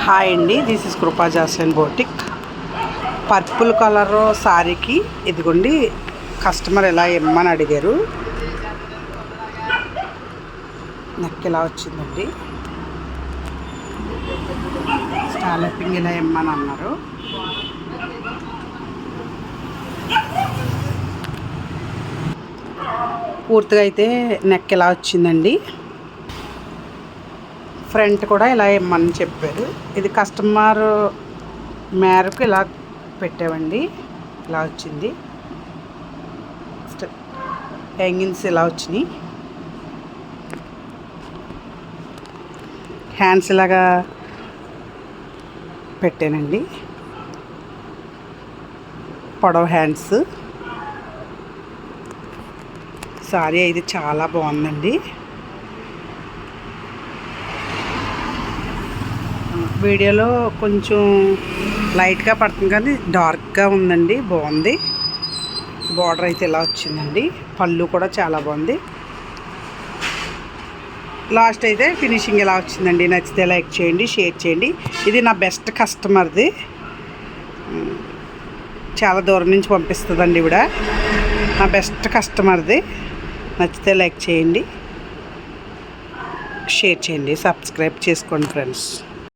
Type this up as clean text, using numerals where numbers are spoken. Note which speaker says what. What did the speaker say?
Speaker 1: Hi అండి, this is కృపా jasmine boutique. Purple colour శారీకి ఇదిగోండి కస్టమర్ ఎలా ఇమ్మని అడిగారు. నెక్ ఇలా వచ్చిందండి, స్టాలపింగ్ ఇలా ఇమ్మని అన్నారు. పూర్తిగా అయితే నెక్ ఇలా వచ్చిందండి. ఫ్రంట్ కూడా ఇలా ఇమ్మని చెప్పారు. ఇది కస్టమర్ మేరకు ఇలా పెట్టామండి. ఇలా వచ్చింది. హ్యాంగింగ్స్ ఇలా వచ్చినాయి. హ్యాండ్స్ ఇలాగా పెట్టానండి, పొడవ హ్యాండ్స్. సారీ అయితే చాలా బాగుందండి. వీడియోలో కొంచెం లైట్గా పడుతుంది కానీ డార్క్గా ఉందండి, బాగుంది. బార్డర్ అయితే ఇలా వచ్చిందండి. పళ్ళు కూడా చాలా బాగుంది. లాస్ట్ అయితే ఫినిషింగ్ ఇలా వచ్చిందండి. నచ్చితే లైక్ చేయండి, షేర్ చేయండి. ఇది నా బెస్ట్ కస్టమర్ది, చాలా దూరం నుంచి పంపిస్తుందండి ఇవిడ. నా బెస్ట్ కస్టమర్ది. నచ్చితే లైక్ చేయండి, షేర్ చేయండి, సబ్స్క్రైబ్ చేసుకోండి ఫ్రెండ్స్.